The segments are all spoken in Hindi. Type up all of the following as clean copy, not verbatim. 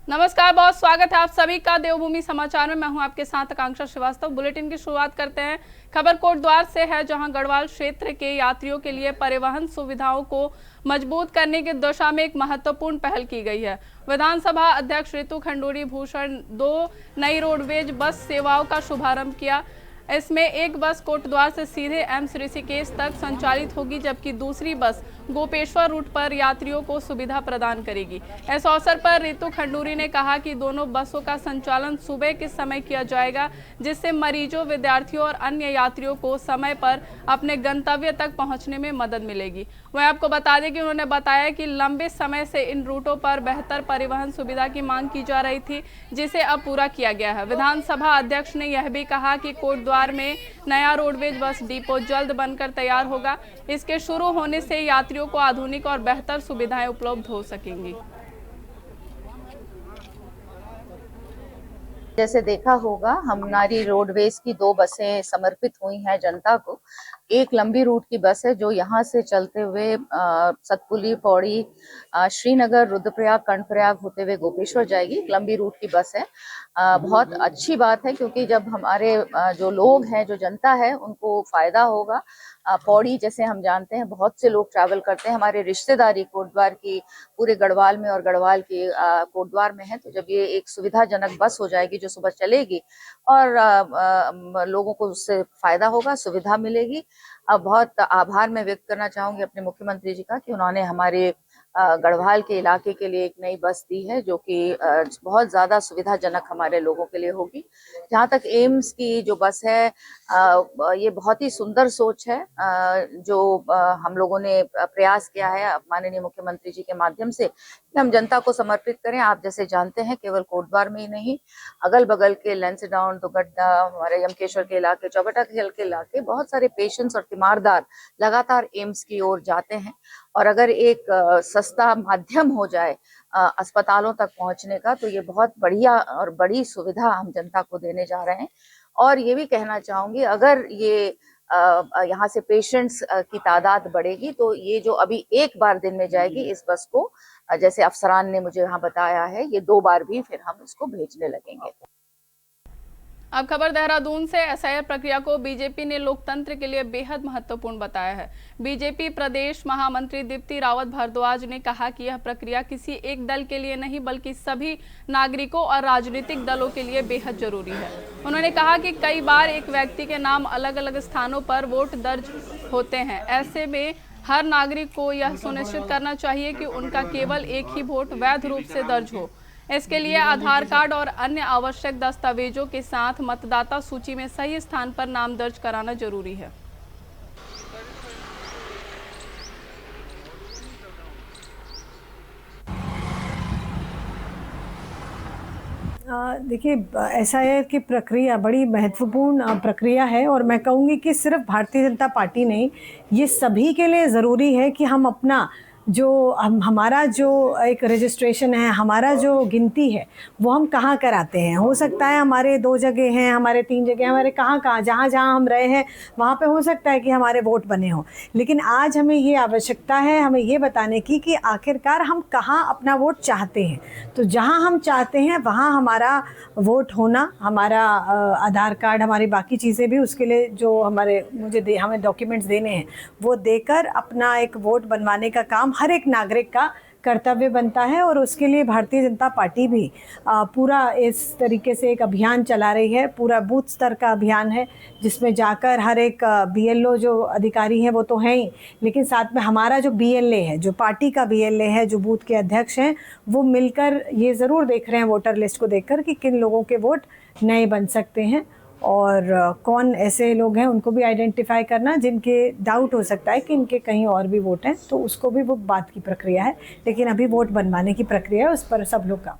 नमस्कार, बहुत स्वागत है आप सभी का देवभूमि समाचार में। मैं हूं आपके साथ आकांक्षा श्रीवास्तव। बुलेटिन की शुरुआत करते हैं। खबर कोटद्वार से है, जहां गढ़वाल क्षेत्र के यात्रियों के लिए परिवहन सुविधाओं को मजबूत करने की दिशा में एक महत्वपूर्ण पहल की गई है। विधानसभा अध्यक्ष ऋतु खंडूरी भूषण 2 नई रोडवेज बस सेवाओं का शुभारंभ किया। इसमें एक बस कोटद्वार से सीधे एम्स ऋषिकेश तक संचालित होगी, जबकि दूसरी बस गोपेश्वर रूट पर यात्रियों को सुविधा प्रदान करेगी। इस अवसर पर ऋतु खंडूरी ने कहा कि दोनों बसों का संचालन सुबह के समय किया जाएगा, जिससे मरीजों, विद्यार्थियों और अन्य यात्रियों को समय पर अपने गंतव्य तक पहुंचने में मदद मिलेगी। वह आपको बता दें कि उन्होंने बताया कि लंबे समय से इन रूटों पर बेहतर परिवहन सुविधा की मांग की जा रही थी, जिसे अब पूरा किया गया है। विधानसभा अध्यक्ष ने यह भी कहा कि कोटद्वार में नया रोडवेज बस डिपो जल्द बनकर तैयार होगा। इसके शुरू होने से यात्रियों को आधुनिक और बेहतर सुविधाएं उपलब्ध हो सकेंगी। जैसे देखा होगा, हमारी रोडवेज की 2 बसें समर्पित हुई हैं जनता को। एक लंबी रूट की बस है जो यहाँ से चलते हुए सतपुली, पौड़ी, श्रीनगर, रुद्रप्रयाग, कर्णप्रयाग होते हुए गोपेश्वर जाएगी। एक लंबी रूट की बस है। बहुत अच्छी बात है, क्योंकि जब हमारे जो लोग हैं, जो जनता है, उनको फायदा होगा। पौड़ी जैसे हम जानते हैं, बहुत से लोग ट्रैवल करते हैं। हमारे रिश्तेदारी कोटद्वार की पूरे गढ़वाल में और गढ़वाल की कोटद्वार में है। तो जब ये एक सुविधाजनक बस हो जाएगी जो सुबह चलेगी और लोगों को उससे फायदा होगा, सुविधा मिलेगी। बहुत आभार मैं व्यक्त करना चाहूंगी अपने मुख्यमंत्री जी का कि उन्होंने हमारे गढ़वाल के इलाके के लिए एक नई बस दी है, जो कि बहुत ज्यादा सुविधाजनक हमारे लोगों के लिए होगी। जहाँ तक एम्स की जो बस है, ये बहुत ही सुंदर सोच है जो हम लोगों ने प्रयास किया है माननीय मुख्यमंत्री जी के माध्यम से कि हम जनता को समर्पित करें। आप जैसे जानते हैं, केवल कोटद्वार में ही नहीं, अगल बगल के लैंसडाउन, दुगड्डा, हमारे यमकेश्वर के इलाके, चौबटा खेल के इलाके, बहुत सारे पेशेंट्स और तीमारदार लगातार एम्स की ओर जाते हैं। और अगर एक सस्ता माध्यम हो जाए अस्पतालों तक पहुंचने का, तो ये बहुत बढ़िया और बड़ी सुविधा हम जनता को देने जा रहे हैं। और ये भी कहना चाहूंगी, अगर ये यहाँ से पेशेंट्स की तादाद बढ़ेगी, तो ये जो अभी एक बार दिन में जाएगी इस बस को, जैसे अफसरान ने मुझे यहाँ बताया है, ये 2 बार भी फिर हम इसको भेजने लगेंगे। अब खबर देहरादून से। एसआईआर प्रक्रिया को बीजेपी ने लोकतंत्र के लिए बेहद महत्वपूर्ण बताया है। बीजेपी प्रदेश महामंत्री दीप्ति रावत भारद्वाज ने कहा कि यह प्रक्रिया किसी एक दल के लिए नहीं, बल्कि सभी नागरिकों और राजनीतिक दलों के लिए बेहद जरूरी है। उन्होंने कहा कि कई बार एक व्यक्ति के नाम अलग अलग स्थानों पर वोट दर्ज होते हैं। ऐसे में हर नागरिक को यह सुनिश्चित करना चाहिए कि उनका केवल एक ही वोट वैध रूप से दर्ज हो। इसके लिए आधार कार्ड और अन्य आवश्यक दस्तावेजों के साथ मतदाता सूची में सही स्थान पर नाम दर्ज कराना जरूरी है। देखिए, एसआईआर की प्रक्रिया बड़ी महत्वपूर्ण प्रक्रिया है और मैं कहूँगी कि सिर्फ भारतीय जनता पार्टी नहीं, ये सभी के लिए ज़रूरी है कि हम अपना जो हमारा जो एक रजिस्ट्रेशन है, हमारा जो गिनती है, वो हम कहाँ कराते हैं। हो सकता है हमारे 2 जगह हैं, हमारे 3 जगह, हमारे कहाँ जहाँ हम रहे हैं वहाँ पे हो सकता है कि हमारे वोट बने हों। लेकिन आज हमें ये आवश्यकता है, हमें ये बताने की कि आखिरकार हम कहाँ अपना वोट चाहते हैं। तो जहाँ हम चाहते हैं वहाँ हमारा वोट होना, हमारा आधार कार्ड, हमारी बाकी चीज़ें भी, उसके लिए जो हमें डॉक्यूमेंट्स देने हैं वो देकर अपना एक वोट बनवाने का काम हर एक नागरिक का कर्तव्य बनता है। और उसके लिए भारतीय जनता पार्टी भी पूरा इस तरीके से एक अभियान चला रही है। पूरा बूथ स्तर का अभियान है, जिसमें जाकर हर एक बीएलओ जो अधिकारी हैं वो तो हैं ही, लेकिन साथ में हमारा जो बीएलए है, जो पार्टी का बीएलए है, जो बूथ के अध्यक्ष हैं, वो मिलकर ये ज़रूर देख रहे हैं वोटर लिस्ट को देखकर कि किन लोगों के वोट नए बन सकते हैं और कौन ऐसे लोग हैं, उनको भी आइडेंटिफाई करना जिनके डाउट हो सकता है कि इनके कहीं और भी वोट हैं, तो उसको भी वो बात की प्रक्रिया है। लेकिन अभी वोट बनवाने की प्रक्रिया है, उस पर सब लोग का।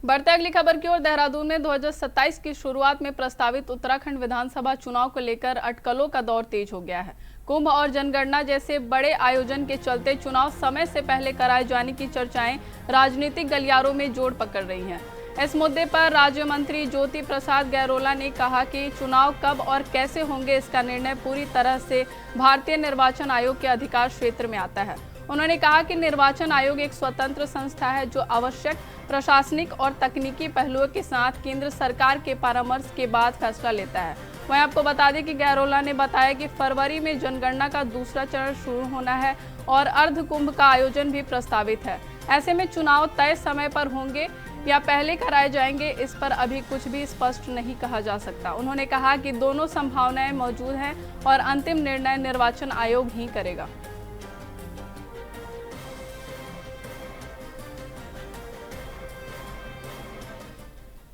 बढ़ते अगली खबर की ओर। देहरादून में 2027 की शुरुआत में प्रस्तावित उत्तराखंड विधानसभा चुनाव को लेकर अटकलों का दौर तेज हो गया है। कुंभ और जनगणना जैसे बड़े आयोजन के चलते चुनाव समय से पहले कराए जाने की चर्चाएं राजनीतिक गलियारों में जोर पकड़ रही हैं। इस मुद्दे पर राज्य मंत्री ज्योति प्रसाद गैरोला ने कहा कि चुनाव कब और कैसे होंगे, इसका निर्णय पूरी तरह से भारतीय निर्वाचन आयोग के अधिकार क्षेत्र में आता है। उन्होंने कहा कि निर्वाचन आयोग एक स्वतंत्र संस्था है जो आवश्यक प्रशासनिक और तकनीकी पहलुओं के साथ केंद्र सरकार के परामर्श के बाद फैसला लेता है। वहीं आपको बता दें कि गैरोला ने बताया कि फरवरी में जनगणना का दूसरा चरण शुरू होना है और अर्ध कुंभ का आयोजन भी प्रस्तावित है। ऐसे में चुनाव तय समय पर होंगे या पहले कराए जाएंगे, इस पर अभी कुछ भी स्पष्ट नहीं कहा जा सकता। उन्होंने कहा कि दोनों संभावनाएं मौजूद हैं और अंतिम निर्णय निर्वाचन आयोग ही करेगा।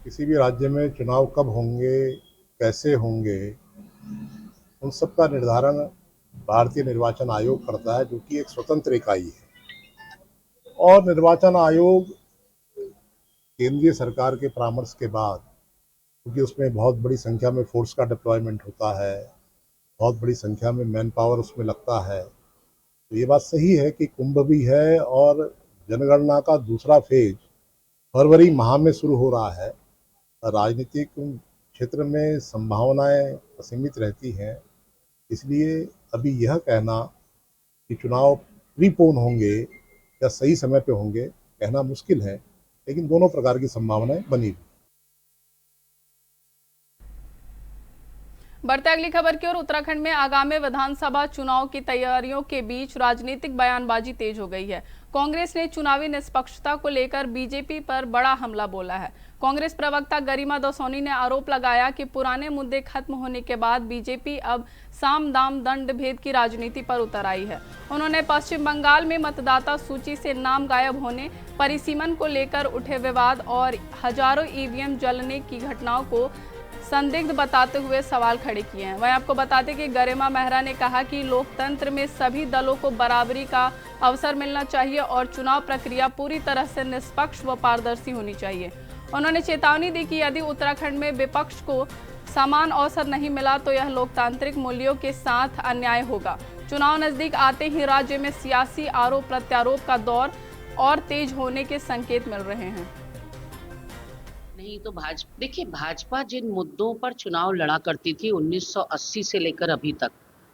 किसी भी राज्य में चुनाव कब होंगे, कैसे होंगे, उन सब का निर्धारण भारतीय निर्वाचन आयोग करता है, जो कि एक स्वतंत्र इकाई है। और निर्वाचन आयोग केंद्रीय सरकार के परामर्श के बाद, क्योंकि उसमें बहुत बड़ी संख्या में फोर्स का डिप्लॉयमेंट होता है, बहुत बड़ी संख्या में मैन पावर उसमें लगता है, तो ये बात सही है कि कुंभ भी है और जनगणना का दूसरा फेज फरवरी माह में शुरू हो रहा है। राजनीतिक क्षेत्र में संभावनाएं असीमित रहती हैं, इसलिए अभी यह कहना कि चुनाव प्रीपोन होंगे या सही समय पे होंगे कहना मुश्किल है, लेकिन दोनों प्रकार की संभावनाएं बनी हुई। बढ़ते अगली खबर की ओर। उत्तराखंड में आगामी विधानसभा चुनाव की तैयारियों के बीच राजनीतिक बयानबाजी तेज हो गई है। कांग्रेस ने चुनावी निष्पक्षता को लेकर बीजेपी पर बड़ा हमला बोला है। कांग्रेस प्रवक्ता गरिमा दसौनी ने आरोप लगाया कि पुराने मुद्दे खत्म होने के बाद बीजेपी अब साम दाम दंड भेद की राजनीति पर उतर आई है। उन्होंने पश्चिम बंगाल में मतदाता सूची से नाम गायब होने, परिसीमन को लेकर उठे विवाद और हजारों ईवीएम जलने की घटनाओं को संदिग्ध बताते हुए सवाल खड़े किए हैं। वहीं आपको बताते कि गरिमा मेहरा ने कहा कि लोकतंत्र में सभी दलों को बराबरी का अवसर मिलना चाहिए और चुनाव प्रक्रिया पूरी तरह से निष्पक्ष व पारदर्शी होनी चाहिए। उन्होंने चेतावनी दी कि यदि उत्तराखंड में विपक्ष को समान अवसर नहीं मिला तो यह लोकतांत्रिक मूल्यों के साथ अन्याय होगा। चुनाव नजदीक आते ही राज्य में सियासी आरोप प्रत्यारोप का दौर और तेज होने के संकेत मिल रहे हैं। नहीं तो देखिए, भाजपा जिन मुद्दों पर चुनाव लड़ा करती थी 1980 से लेकर अभी तक,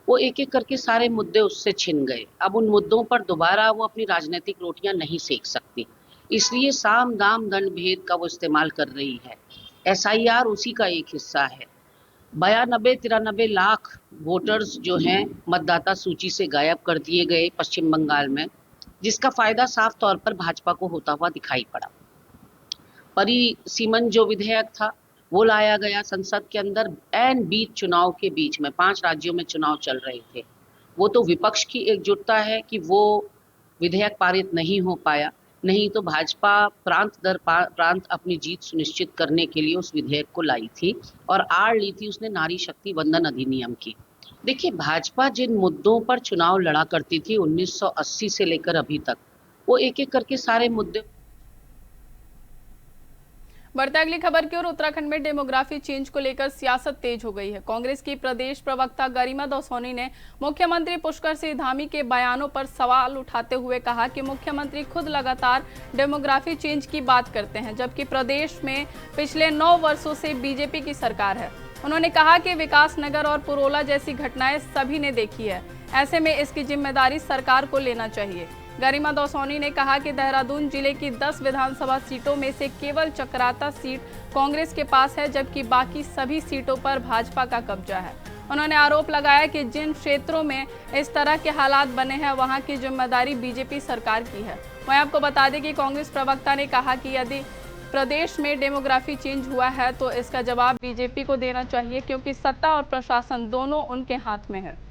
वो एक एक करके सारे मुद्दे उससे छिन गए। अब उन मुद्दों पर दोबारा वो अपनी राजनीतिक रोटियां नहीं सेक सकती, इसलिए साम दाम दंड भेद का वो इस्तेमाल कर रही है। SIR उसी का एक हिस्सा है। 92-93 लाख वोटर्स जो हैं मतदाता सूची से गायब कर दिए गए पश्चिम बंगाल में, जिसका फायदा साफ तौर पर भाजपा को होता हुआ दिखाई पड़ा। परिसीमन जो विधेयक था वो लाया गया संसद के अंदर एन बीच चुनाव के बीच में, 5 राज्यों में चुनाव चल रहे थे। वो तो विपक्ष की एकजुटता है कि वो विधेयक पारित नहीं हो पाया, नहीं तो भाजपा प्रांत दर प्रांत अपनी जीत सुनिश्चित करने के लिए उस विधेयक को लाई थी और आड़ ली थी उसने नारी शक्ति वंदन अधिनियम की। देखिए, भाजपा जिन मुद्दों पर चुनाव लड़ा करती थी 1980 से लेकर अभी तक, वो एक एक करके सारे मुद्दे। बढ़ते अगली खबर की ओर। उत्तराखंड में डेमोग्राफी चेंज को लेकर सियासत तेज हो गई है। कांग्रेस की प्रदेश प्रवक्ता गरिमा दसौनी ने मुख्यमंत्री पुष्कर सिंह धामी के बयानों पर सवाल उठाते हुए कहा कि मुख्यमंत्री खुद लगातार डेमोग्राफी चेंज की बात करते हैं, जबकि प्रदेश में पिछले 9 वर्षों से बीजेपी की सरकार है। उन्होंने कहा कि विकास नगर और पुरोला जैसी घटनाएं सभी ने देखी है, ऐसे में इसकी जिम्मेदारी सरकार को लेना चाहिए। गरिमा दसौनी ने कहा कि देहरादून जिले की 10 विधानसभा सीटों में से केवल चक्राता सीट कांग्रेस के पास है, जबकि बाकी सभी सीटों पर भाजपा का कब्जा है। उन्होंने आरोप लगाया कि जिन क्षेत्रों में इस तरह के हालात बने हैं वहां की जिम्मेदारी बीजेपी सरकार की है। वहीं आपको बता दें कि कांग्रेस प्रवक्ता ने कहा कि यदि प्रदेश में डेमोग्राफी चेंज हुआ है तो इसका जवाब बीजेपी को देना चाहिए, क्योंकि सत्ता और प्रशासन दोनों उनके हाथ में है।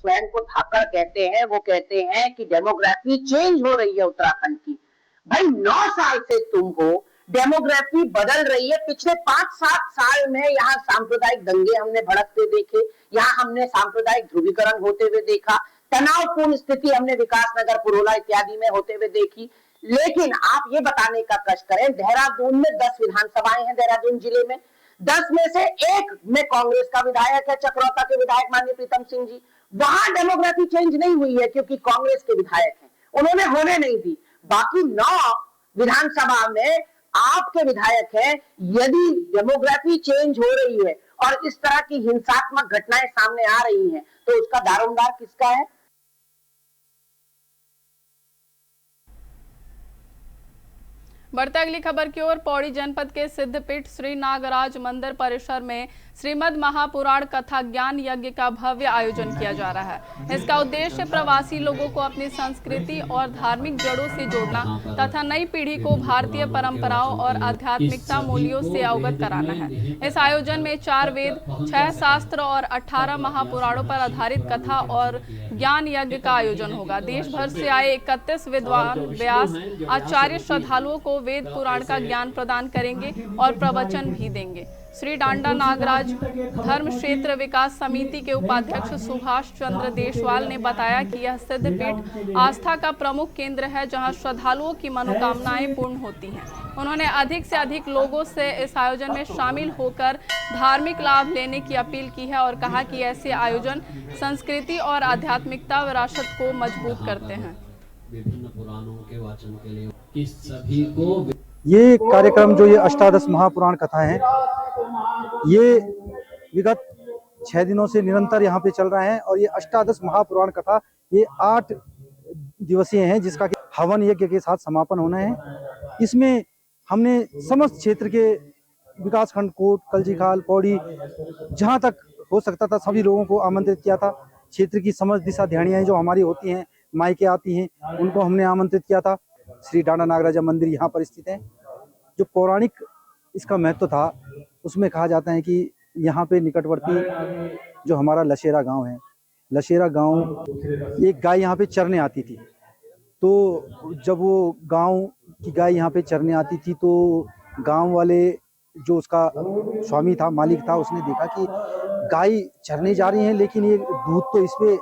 स्वयं को थाकर कहते हैं, वो कहते हैं कि डेमोग्राफी चेंज हो रही है उत्तराखंड की। भाई 9 साल से तुम हो, डेमोग्राफी बदल रही है। पिछले 5-7 साल में यहाँ सांप्रदायिक दंगे हमने भड़कते देखे, यहाँ हमने सांप्रदायिक ध्रुवीकरण होते हुए देखा, तनावपूर्ण स्थिति हमने विकास नगर पुरोला इत्यादि में होते हुए देखी। लेकिन आप ये बताने का कष्ट करें, देहरादून में 10 विधानसभाएं हैं, देहरादून जिले में 10 में से 1 में कांग्रेस का विधायक है, चक्रौता के विधायक माननीय प्रीतम सिंह जी। वहां डेमोग्राफी चेंज नहीं हुई है क्योंकि कांग्रेस के विधायक हैं, उन्होंने होने नहीं दी। बाकी 9 विधानसभा में आपके विधायक हैं। यदि डेमोग्राफी चेंज हो रही है और इस तरह की हिंसात्मक घटनाएं सामने आ रही हैं, तो उसका दारोमदार किसका है? बढ़ते अगली खबर की ओर। पौड़ी जनपद के सिद्धपीठ श्री नागराज मंदिर परिसर में श्रीमद् महापुराण कथा ज्ञान यज्ञ का भव्य आयोजन किया जा रहा है। इसका उद्देश्य प्रवासी लोगों को अपनी संस्कृति और धार्मिक जड़ों से जोड़ना तथा नई पीढ़ी को भारतीय परंपराओं और आध्यात्मिकता मूल्यों से अवगत कराना है। इस आयोजन में 4 वेद, 6 शास्त्र और 18 महापुराणों पर आधारित कथा और ज्ञान यज्ञ का आयोजन होगा। देश भर से आए 31 विद्वान व्यास आचार्य श्रद्धालुओं को वेद पुराण का ज्ञान प्रदान करेंगे और प्रवचन भी देंगे। श्री डांडा नागराज धर्म क्षेत्र विकास समिति के उपाध्यक्ष सुभाष चंद्र देशवाल ने बताया कि यह सिद्धपीठ आस्था का प्रमुख केंद्र है, जहां श्रद्धालुओं की मनोकामनाएं पूर्ण होती हैं। उन्होंने अधिक से अधिक लोगों से इस आयोजन में शामिल होकर धार्मिक लाभ लेने की अपील की है और कहा कि ऐसे आयोजन संस्कृति और आध्यात्मिकता विरासत को मजबूत करते हैं। विभिन्न पुराणों के वाचन के लिए कि सभी को ये कार्यक्रम जो ये अष्टादश महापुराण कथा है, ये विगत 6 दिनों से निरंतर यहाँ पे चल रहा है और ये अष्टादश महापुराण कथा ये 8 दिवसीय है, जिसका कि हवन यज्ञ के साथ समापन होना है। इसमें हमने समस्त क्षेत्र के विकासखंड कोट, कलजीखाल, पौड़ी, जहाँ तक हो सकता था सभी लोगों को आमंत्रित किया था। क्षेत्र की समस्त दिशा ध्यानियाँ जो हमारी होती हैं, मायके आती हैं, उनको हमने आमंत्रित किया था। श्री डांडा नागराजा मंदिर यहाँ पर स्थित है। जो पौराणिक इसका महत्व था, उसमें कहा जाता है कि यहाँ पे निकटवर्ती जो हमारा लशेरा गांव है, लशेरा गांव एक गाय यहाँ पे चरने आती थी। तो जब वो गांव की गाय यहाँ पे चरने आती थी तो गांव वाले जो उसका स्वामी था, मालिक था, उसने देखा कि गाय चरने जा रही है लेकिन ये दूध तो इस पे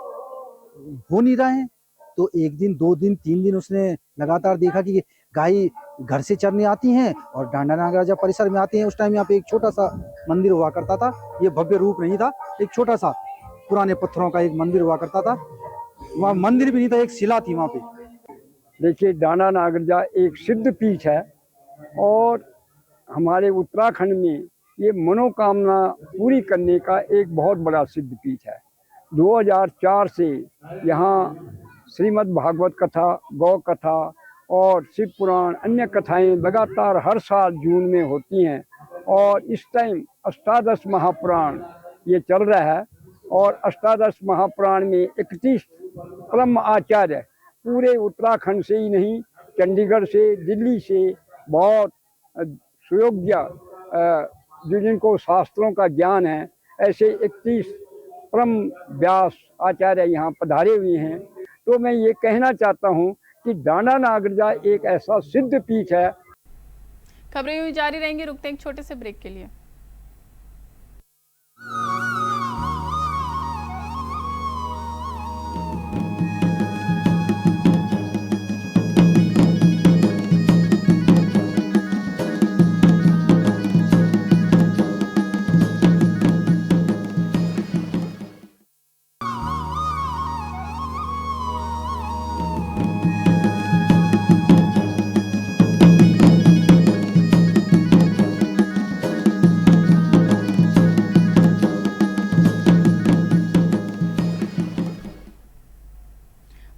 हो नहीं रहा है। तो 1 दिन, 2 दिन, 3 दिन उसने लगातार देखा कि गाय घर से चरने आती हैं और डांडा नागराजा परिसर में आती हैं। उस टाइम यहाँ पे एक छोटा सा मंदिर हुआ करता था, ये भव्य रूप नहीं था, एक छोटा सा पुराने पत्थरों का एक मंदिर हुआ करता था। वहाँ मंदिर भी नहीं था, एक शिला थी वहाँ पे। देखिए, डांडा नागराजा एक सिद्ध पीठ है और हमारे उत्तराखंड में ये मनोकामना पूरी करने का एक बहुत बड़ा सिद्ध पीठ है। 2004 से यहाँ श्रीमद् भागवत कथा, गौ कथा और शिव पुराण, अन्य कथाएं लगातार हर साल जून में होती हैं और इस टाइम अष्टादश महापुराण ये चल रहा है। और अष्टादश महापुराण में 31 परम आचार्य पूरे उत्तराखंड से ही नहीं, चंडीगढ़ से, दिल्ली से बहुत सुयोग्य जिनको शास्त्रों का ज्ञान है, ऐसे 31 परम व्यास आचार्य यहाँ पधारे हुए हैं। तो मैं ये कहना चाहता हूँ कि डांडा नागराजा एक ऐसा सिद्ध पीठ है। खबरें यूं जारी रहेंगी, रुकते हैं एक छोटे से ब्रेक के लिए।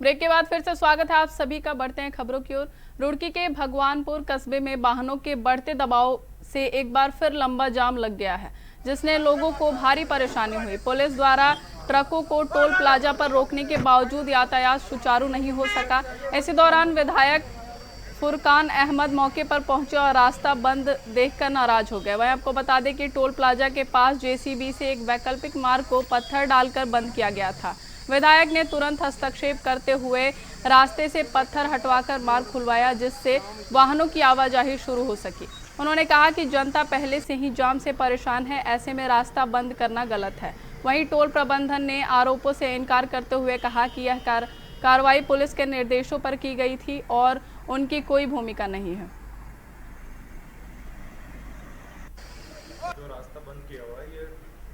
ब्रेक के बाद फिर से स्वागत है आप सभी का। बढ़ते हैं खबरों की ओर। रुड़की के भगवानपुर कस्बे में वाहनों के बढ़ते दबाव से एक बार फिर लंबा जाम लग गया है, जिसने लोगों को भारी परेशानी हुई। पुलिस द्वारा ट्रकों को टोल प्लाजा पर रोकने के बावजूद यातायात सुचारू नहीं हो सका। इसी दौरान विधायक फुरकान अहमद मौके पर पहुंचे और रास्ता बंद देखकर नाराज हो गए। वहीं आपको बता दें कि टोल प्लाजा के पास जेसीबी से एक वैकल्पिक मार्ग को पत्थर डालकर बंद किया गया था। विधायक ने तुरंत हस्तक्षेप करते हुए रास्ते से पत्थर हटवाकर मार्ग खुलवाया, जिससे वाहनों की आवाजाही शुरू हो सकी। उन्होंने कहा कि जनता पहले से ही जाम से परेशान है, ऐसे में रास्ता बंद करना गलत है। वहीं टोल प्रबंधन ने आरोपों से इनकार करते हुए कहा कि यह कार्रवाई पुलिस के निर्देशों पर की गई थी और उनकी कोई भूमिका नहीं है। जो रास्ता बंद किया हुआ है ये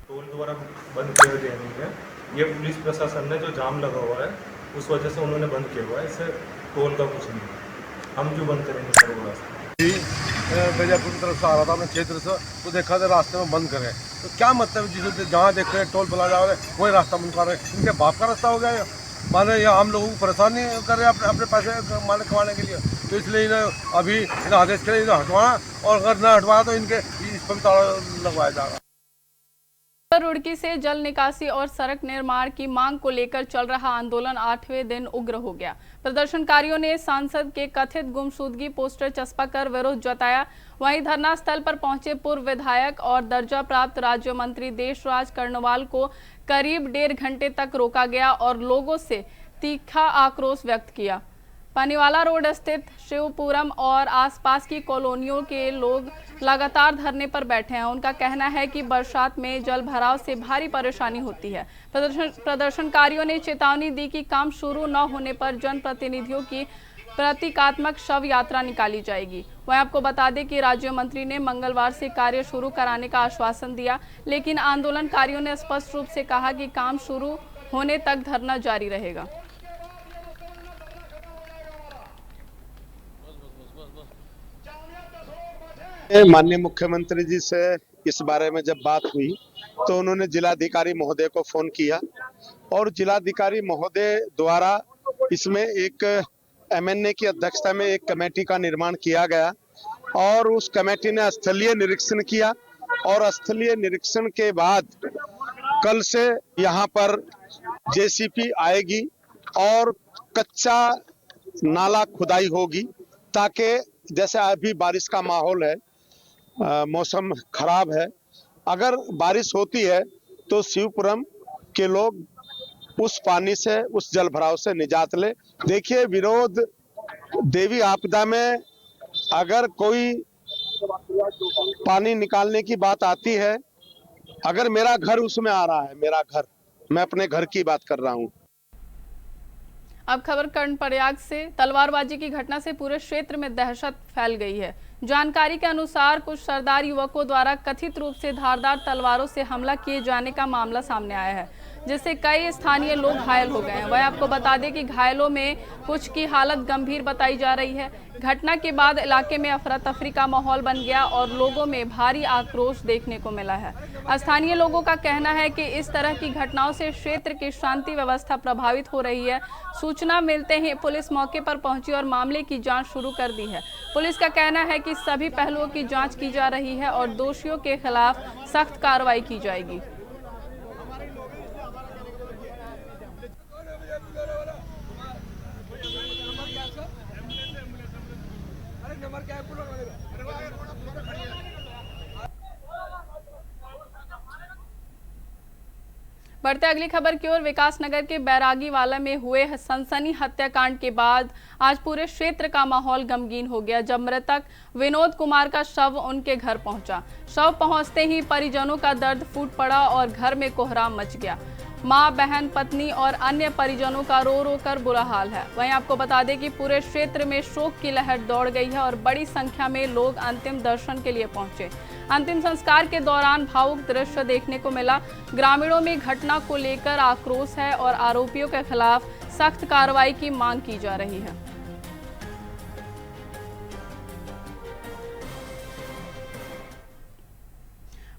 टोल द्वारा बंद किया गया नहीं है। ये पुलिस प्रशासन ने जो जाम लगा हुआ है उस वजह से उन्होंने बंद किया हुआ है, इससे टोल का कुछ नहीं है। हम क्यों बंद करेंगे सर वो रास्ता? मिर्जापुर की तरफ से आ रहा था अपने क्षेत्र से, तो देखा था रास्ते में बंद करे, तो क्या मतलब जिसे जहाँ देख रहे टोल प्लाजा वाले वही रास्ता बंद कर रहे हैं। इनके बाप का रास्ता हो गया माने, या हम लोगों को परेशानी कर रहे हैं अपने पैसे माने कमाने के लिए। तो इसलिए इन्हें अभी इन्हें आदेश करें इन्हें हटवाना, और अगर न हटवाया तो इनके इस पर ताला लगवाया जाएगा। रुड़की से जल निकासी और सड़क निर्माण की मांग को लेकर चल रहा आंदोलन 8वें दिन उग्र हो गया। प्रदर्शनकारियों ने सांसद के कथित गुमशुदगी पोस्टर चस्पा कर विरोध जताया। वहीं धरना स्थल पर पहुंचे पूर्व विधायक और दर्जा प्राप्त राज्य मंत्री देशराज कर्णवाल को करीब 1.5 घंटे तक रोका गया और लोगों से तीखा आक्रोश व्यक्त किया। पानीवाला रोड स्थित शिवपुरम और आसपास की कॉलोनियों के लोग लगातार धरने पर बैठे हैं। उनका कहना है कि बरसात में जल भराव से भारी परेशानी होती है। प्रदर्शनकारियों ने चेतावनी दी कि काम शुरू न होने पर जनप्रतिनिधियों की प्रतीकात्मक शव यात्रा निकाली जाएगी। वहीं आपको बता दें कि राज्य मंत्री ने मंगलवार से कार्य शुरू कराने का आश्वासन दिया, लेकिन आंदोलनकारियों ने स्पष्ट रूप से कहा कि काम शुरू होने तक धरना जारी रहेगा। माननीय मुख्यमंत्री जी से इस बारे में जब बात हुई तो उन्होंने जिलाधिकारी महोदय को फोन किया और जिलाधिकारी महोदय द्वारा इसमें एक एमएनए की अध्यक्षता में एक कमेटी का निर्माण किया गया और उस कमेटी ने स्थलीय निरीक्षण किया और स्थलीय निरीक्षण के बाद कल से यहाँ पर जेसीपी आएगी और कच्चा नाला खुदाई होगी, ताकि जैसे अभी बारिश का माहौल है, मौसम खराब है, अगर बारिश होती है तो शिवपुरम के लोग उस पानी से, उस जल भराव से निजात ले। देखिए, विरोध देवी आपदा में अगर कोई पानी निकालने की बात आती है, अगर मेरा घर उसमें आ रहा है, मेरा घर, मैं अपने घर की बात कर रहा हूँ। अब खबर कर्णप्रयाग से। तलवारबाजी की घटना से पूरे क्षेत्र में दहशत फैल गई है। जानकारी के अनुसार कुछ सरदार युवकों द्वारा कथित रूप से धारदार तलवारों से हमला किए जाने का मामला सामने आया है, जिससे कई स्थानीय लोग घायल हो गए हैं। वह आपको बता दें कि घायलों में कुछ की हालत गंभीर बताई जा रही है। घटना के बाद इलाके में अफरा तफरी का माहौल बन गया और लोगों में भारी आक्रोश देखने को मिला है। स्थानीय लोगों का कहना है कि इस तरह की घटनाओं से क्षेत्र की शांति व्यवस्था प्रभावित हो रही है। सूचना मिलते ही पुलिस मौके पर पहुंची और मामले की जांच शुरू कर दी है। पुलिस का कहना है कि सभी पहलुओं की जांच की जा रही है और दोषियों के खिलाफ सख्त कार्रवाई की जाएगी। बढ़ते अगली खबर की ओर। विकासनगर के बैरागीवाला में हुए सनसनी हत्याकांड के बाद आज पूरे क्षेत्र का माहौल गमगीन हो गया, जब मृतक विनोद कुमार का शव उनके घर पहुंचा। शव पहुंचते ही परिजनों का दर्द फूट पड़ा और घर में कोहराम मच गया। मां, बहन, पत्नी और अन्य परिजनों का रो रो कर बुरा हाल है। वहीं आपको बता दें कि पूरे क्षेत्र में शोक की लहर दौड़ गई है और बड़ी संख्या में लोग अंतिम दर्शन के लिए पहुंचे। अंतिम संस्कार के दौरान भावुक दृश्य देखने को मिला। ग्रामीणों में घटना को लेकर आक्रोश है और आरोपियों के खिलाफ सख्त कार्रवाई की मांग की जा रही है।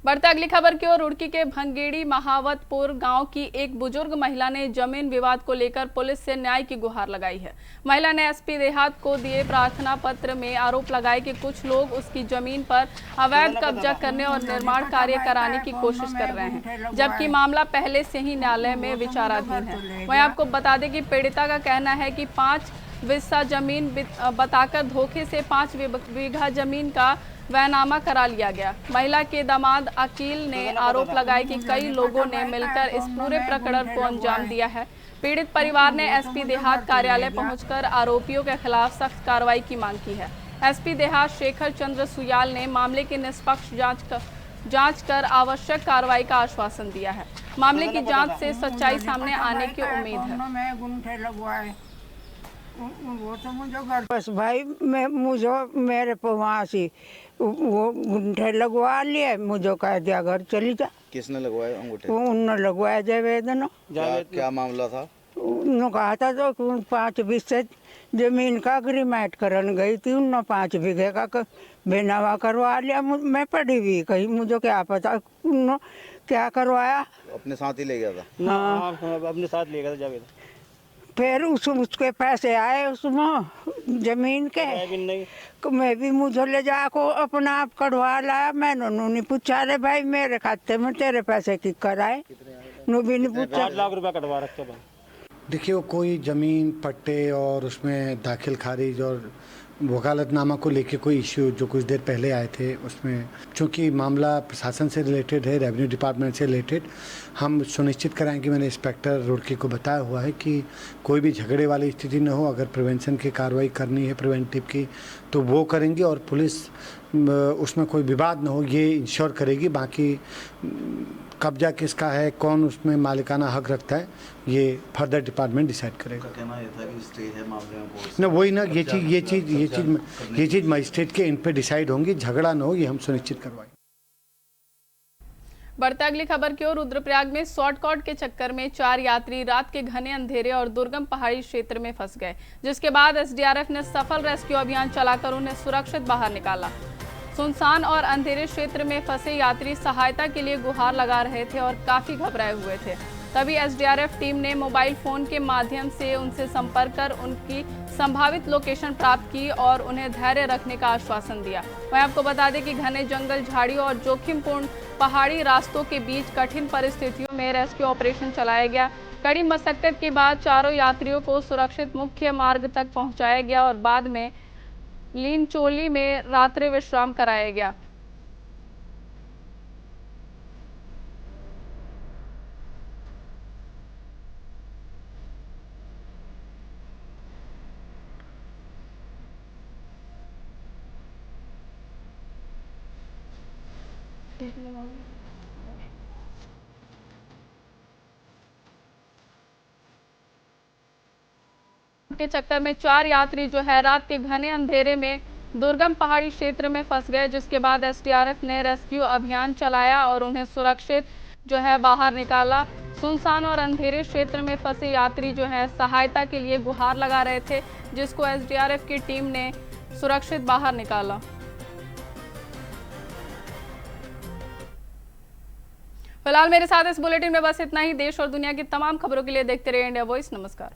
बढ़ते अगली खबर की ओर। रुड़की के भंगेड़ी महावतपुर गांव की एक बुजुर्ग महिला ने जमीन विवाद को लेकर पुलिस से न्याय की गुहार लगाई है। महिला ने एसपी देहात को दिए प्रार्थना पत्र में आरोप लगाए कि कुछ लोग उसकी जमीन पर अवैध कब्जा करने और निर्माण कार्य कराने की कोशिश कर रहे हैं, जबकि मामला पहले से ही न्यायालय में विचाराधीन है। वहीं आपको बता दें कि पीड़िता का कहना है कि 5 विस्सा जमीन बताकर धोखे से 5 बीघा जमीन का वहनामा करा लिया गया। महिला के दामाद अकील ने आरोप लगाया कि कई लोगों ने मिलकर इस पूरे प्रकरण को अंजाम दिया है। पीड़ित परिवार ने एसपी देहात कार्यालय पहुंचकर आरोपियों के खिलाफ सख्त कार्रवाई की मांग की है। एसपी देहात शेखर चंद्र सुयाल ने मामले की निष्पक्ष जांच कर आवश्यक कार्रवाई का आश्वासन दिया है। मामले की जांच से सच्चाई सामने आने की उम्मीद है। वो तो मुझे घर बस भाई मुझे मेरे पे वहाँ से वो अंगूठे लगवा लिए, मुझे कह दिया घर चली जा। किसने लगवाए अंगूठे? उन्होंने लगवाया जावेद ने। क्या मामला था? उन्होंने कहा था तो 5 विस्से जमीन का अग्रीमेंट करन गई थी, उन 5 बीघे का बेनावा करवा लिया। मैं पढ़ी हुई, कहीं मुझे क्या पता उन क्या करवाया। अपने साथ ही ले गया था। हाँ, अपने साथ ले गया था जावेद। फिर उसके पैसे आए उसमें जमीन के, मैं भी मुझे ले जाको अपना आप कढ़वा लाया। मैंने नहीं पूछा, रे भाई मेरे खाते में तेरे पैसे की कराए, नो भी नहीं पूछा। 8 लाख रुपया कटवा रखे भाई। देखिए, वो कोई ज़मीन पट्टे और उसमें दाखिल खारिज और वकालतनामा को लेके कोई इश्यू जो कुछ देर पहले आए थे, उसमें चूँकि मामला प्रशासन से रिलेटेड है, रेवेन्यू डिपार्टमेंट से रिलेटेड, हम सुनिश्चित कराएंगे। मैंने इंस्पेक्टर रुड़की को बताया हुआ है कि कोई भी झगड़े वाली स्थिति न हो। अगर प्रिवेंशन की कार्रवाई करनी है प्रिवेंटिव की तो वो करेंगे और पुलिस उसमें कोई विवाद न हो ये इंश्योर करेगी। बाकी कब्जा किसका है, कौन उसमें मालिकाना हक रखता है, ये फर्दर डिपार्टमेंट डिसाइड करेगा। कहना ये था कि स्टे है मामले में ना वही ना, ये चीज़ मजिस्ट्रेट के इन पे डिसाइड होंगी। झगड़ा न हो ये हम सुनिश्चित करवाएं। बढ़ते अगली खबर की ओर। रुद्रप्रयाग में शॉर्टकट के चक्कर में 4 यात्री रात के घने अंधेरे और दुर्गम पहाड़ी क्षेत्र में फंस गए, जिसके बाद एसडीआरएफ ने सफल रेस्क्यू अभियान चलाकर उन्हें सुरक्षित बाहर निकाला। सुनसान और अंधेरे क्षेत्र में फंसे यात्री सहायता के लिए गुहार लगा रहे थे और काफी घबराए हुए थे। तभी एसडीआरएफ टीम ने मोबाइल फोन के माध्यम से उनसे संपर्क कर उनकी संभावित लोकेशन प्राप्त की और उन्हें धैर्य रखने का आश्वासन दिया। वहीं आपको बता दें कि घने जंगल, झाड़ियों और जोखिमपूर्ण पहाड़ी रास्तों के बीच कठिन परिस्थितियों में रेस्क्यू ऑपरेशन चलाया गया। कड़ी मशक्कत के बाद चारों यात्रियों को सुरक्षित मुख्य मार्ग तक पहुंचाया गया और बाद में लीनचोली में रात्रि विश्राम कराया गया। के चक्कर में 4 यात्री जो है रात के घने अंधेरे में दुर्गम पहाड़ी क्षेत्र में फंस गए, जिसके बाद एसडीआरएफ ने रेस्क्यू अभियान चलाया और उन्हें सुरक्षित जो है बाहर निकाला। सुनसान और अंधेरे क्षेत्र में फंसे यात्री जो है सहायता के लिए गुहार लगा रहे थे, जिसको एसडीआरएफ की टीम ने सुरक्षित बाहर निकाला। फिलहाल मेरे साथ इस बुलेटिन में बस इतना ही। देश और दुनिया की तमाम खबरों के लिए देखते रहिए इंडिया वॉइस। नमस्कार।